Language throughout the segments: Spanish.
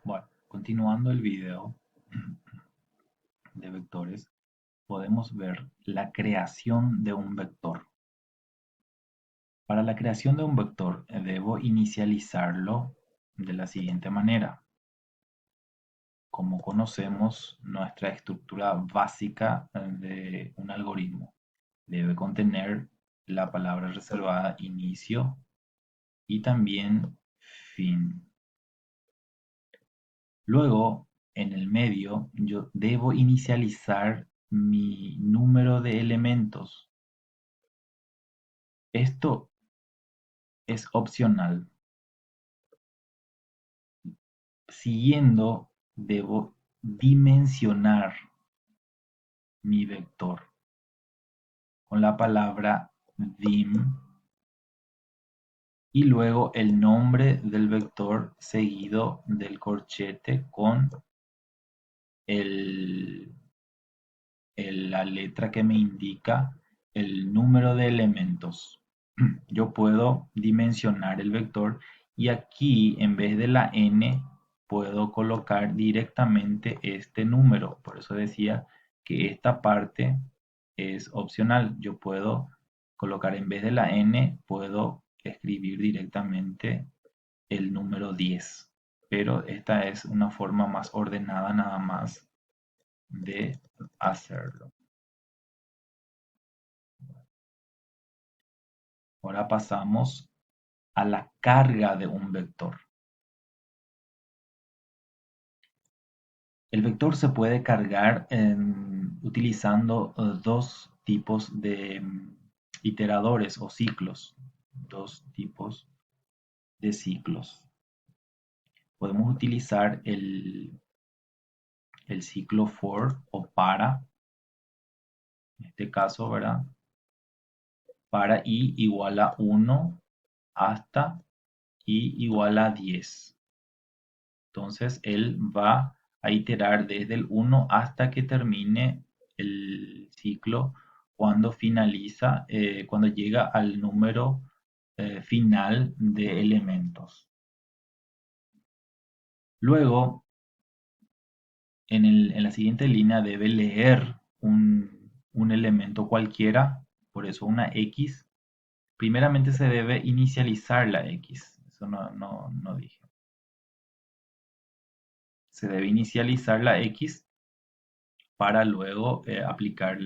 Bueno, continuando el video de vectores, podemos ver la creación de un vector. Para la creación de un vector, debo inicializarlo de la siguiente manera. Como conocemos, nuestra estructura básica de un algoritmo debe contener la palabra reservada inicio y también fin. Luego, en el medio, yo debo inicializar mi número de elementos. Esto es opcional. Siguiendo, debo dimensionar mi vector con la palabra dim y luego el nombre del vector seguido del corchete con el, la letra que me indica el número de elementos. Yo puedo dimensionar el vector y aquí en vez de la n puedo colocar directamente este número. Por eso decía que esta parte es opcional. Yo puedo colocar en vez de la n, puedo escribir directamente el número 10. Pero esta es una forma más ordenada nada más de hacerlo. Ahora pasamos a la carga de un vector. El vector se puede cargar utilizando dos tipos de iteradores o ciclos. Dos tipos de ciclos. Podemos utilizar el ciclo for o para, en este caso, ¿verdad? Para i igual a 1 hasta i igual a 10. Entonces él va a iterar desde el 1 hasta que termine el ciclo cuando finaliza, cuando llega al número final de elementos. Luego, en la siguiente línea debe leer un elemento cualquiera, por eso una X. Primeramente se debe inicializar la X, eso no dije. Se debe inicializar la X para luego aplicar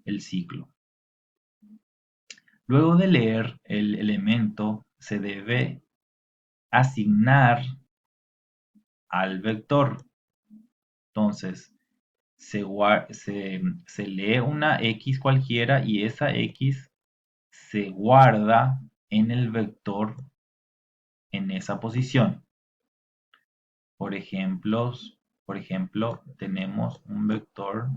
el ciclo. Luego de leer el elemento, se debe asignar al vector. Entonces, se lee una X cualquiera y esa X se guarda en el vector en esa posición. Por ejemplo, tenemos un vector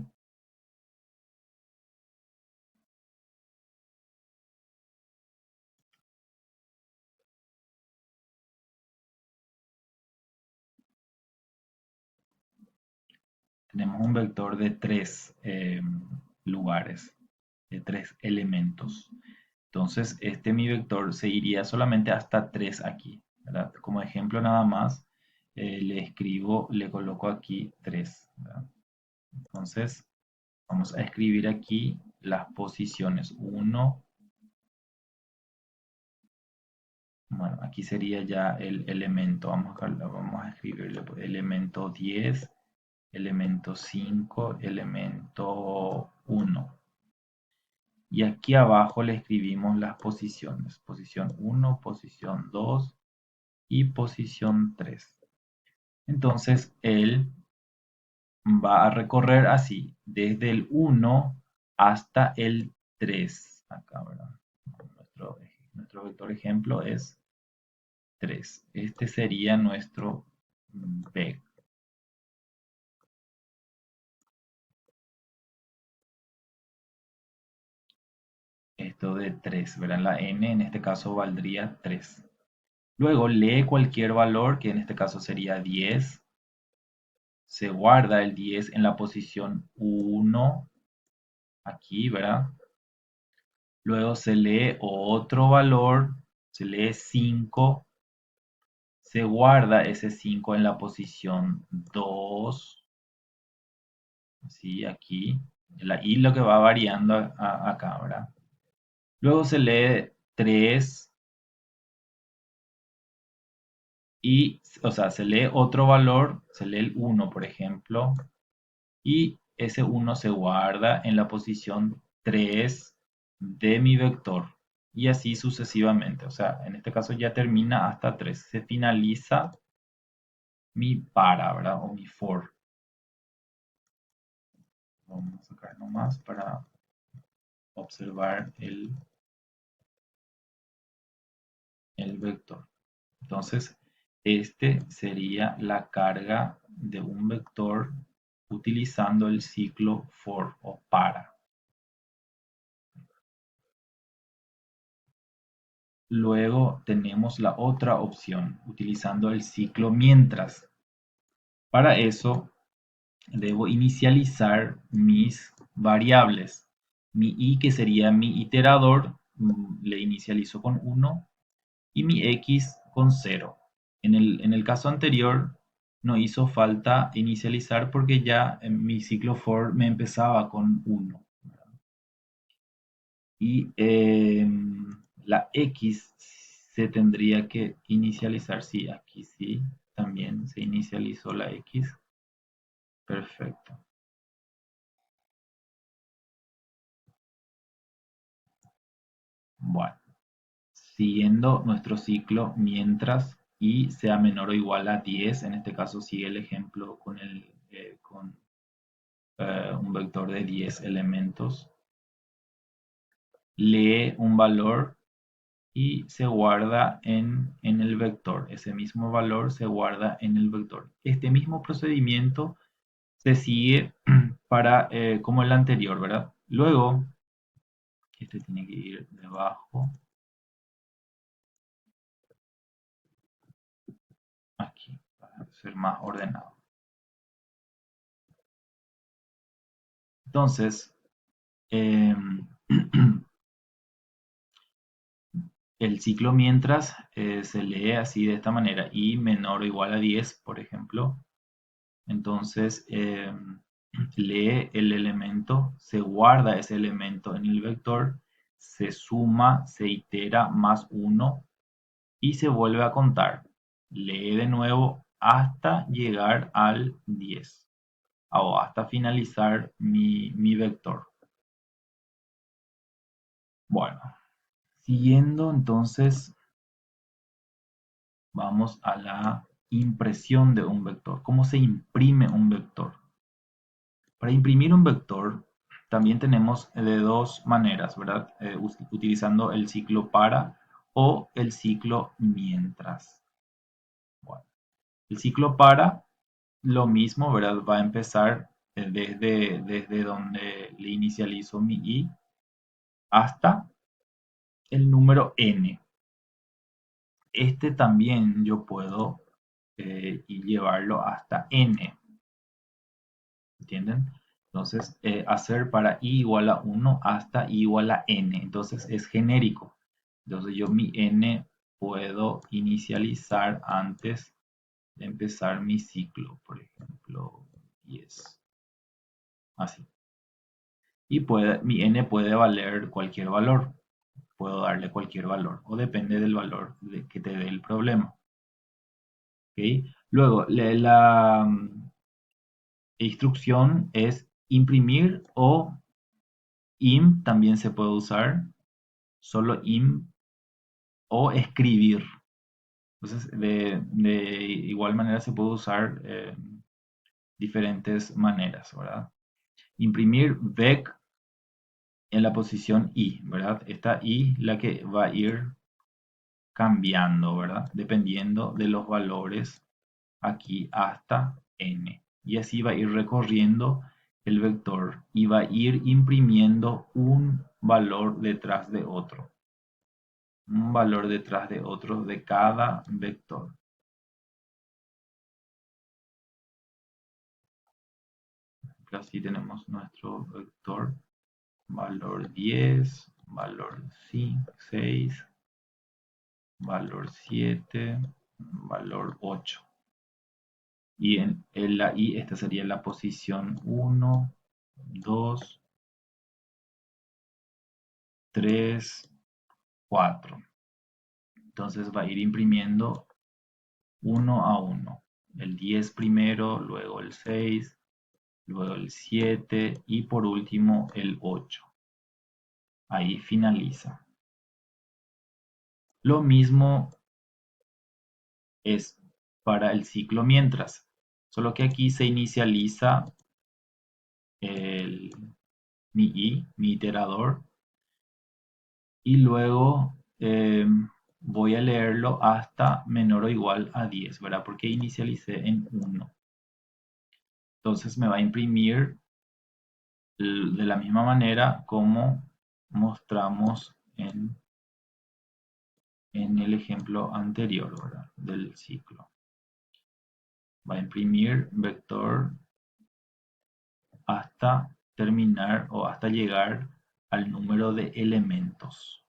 de tres lugares, de tres elementos. Entonces, mi vector se iría solamente hasta 3 aquí, ¿verdad? Como ejemplo nada más, le coloco aquí 3, ¿verdad? Entonces, vamos a escribir aquí las posiciones 1. Bueno, aquí sería ya el elemento. Vamos a escribirle elemento 10, elemento 5, elemento 1. Y aquí abajo le escribimos las posiciones. Posición 1, posición 2 y posición 3. Entonces, él va a recorrer así, desde el 1 hasta el 3. Acá, ¿verdad? Nuestro vector ejemplo es 3. Este sería nuestro B. Esto de 3, ¿verdad? La n en este caso valdría 3. Luego lee cualquier valor, que en este caso sería 10. Se guarda el 10 en la posición 1, aquí, ¿verdad? Luego se lee otro valor, se lee 5, se guarda ese 5 en la posición 2, ¿sí? Aquí, la i lo que va variando acá, ¿verdad? Luego se lee 3 y, o sea, se lee otro valor, se lee el 1, por ejemplo, y ese 1 se guarda en la posición 3 de mi vector. Y así sucesivamente. O sea, en este caso ya termina hasta 3. Se finaliza mi para, ¿verdad? O mi for. Vamos a sacar nomás para observar el vector. Entonces, este sería la carga de un vector utilizando el ciclo for o para. Luego tenemos la otra opción, utilizando el ciclo mientras. Para eso, debo inicializar mis variables. Mi i, que sería mi iterador, le inicializo con 1 y mi x con 0. En el caso anterior no hizo falta inicializar porque ya en mi ciclo for me empezaba con 1. Y la x se tendría que inicializar. Sí, aquí sí, también se inicializó la x. Perfecto. Bueno, siguiendo nuestro ciclo mientras y sea menor o igual a 10, en este caso sigue el ejemplo con un vector de 10 elementos, lee un valor y se guarda en el vector. Ese mismo valor se guarda en el vector. Este mismo procedimiento se sigue para como el anterior, ¿verdad? Luego, este tiene que ir debajo, aquí, para ser más ordenado. Entonces, eh, el ciclo mientras se lee así de esta manera, y menor o igual a 10, por ejemplo. Entonces, lee el elemento, se guarda ese elemento en el vector, se suma, se itera más 1 y se vuelve a contar. Lee de nuevo hasta llegar al 10 o hasta finalizar mi vector. Bueno, siguiendo entonces, vamos a la impresión de un vector. ¿Cómo se imprime un vector? Para imprimir un vector también tenemos de dos maneras, ¿verdad? Utilizando el ciclo para o el ciclo mientras. Bueno, el ciclo para, lo mismo, ¿verdad? Va a empezar desde donde le inicializo mi i hasta el número n. Este también yo puedo y llevarlo hasta n. ¿Entienden? Entonces, hacer para i igual a 1 hasta i igual a n. Entonces, es genérico. Entonces, yo mi n puedo inicializar antes de empezar mi ciclo. Por ejemplo, 10. Así. Y mi n puede valer cualquier valor. Puedo darle cualquier valor. O depende del valor que te dé el problema. ¿Ok? Luego, la instrucción es imprimir o im también se puede usar, solo im o escribir. Entonces, de igual manera se puede usar diferentes maneras, ¿verdad? Imprimir vec en la posición i, ¿verdad? Esta i la que va a ir cambiando, ¿verdad? Dependiendo de los valores aquí hasta n. Y así va a ir recorriendo el vector y va a ir imprimiendo un valor detrás de otro. Un valor detrás de otro de cada vector. Así tenemos nuestro vector, valor 10, valor 6, valor 7, valor 8. Y en la I, esta sería la posición 1, 2, 3, 4. Entonces va a ir imprimiendo uno a uno. El 10 primero, luego el 6, luego el 7 y por último el 8. Ahí finaliza. Lo mismo es para el ciclo mientras, solo que aquí se inicializa el, mi iterador y luego voy a leerlo hasta menor o igual a 10, ¿verdad? Porque inicialicé en 1. Entonces me va a imprimir de la misma manera como mostramos en el ejemplo anterior, ¿verdad? Del ciclo. Va a imprimir vector hasta terminar o hasta llegar al número de elementos.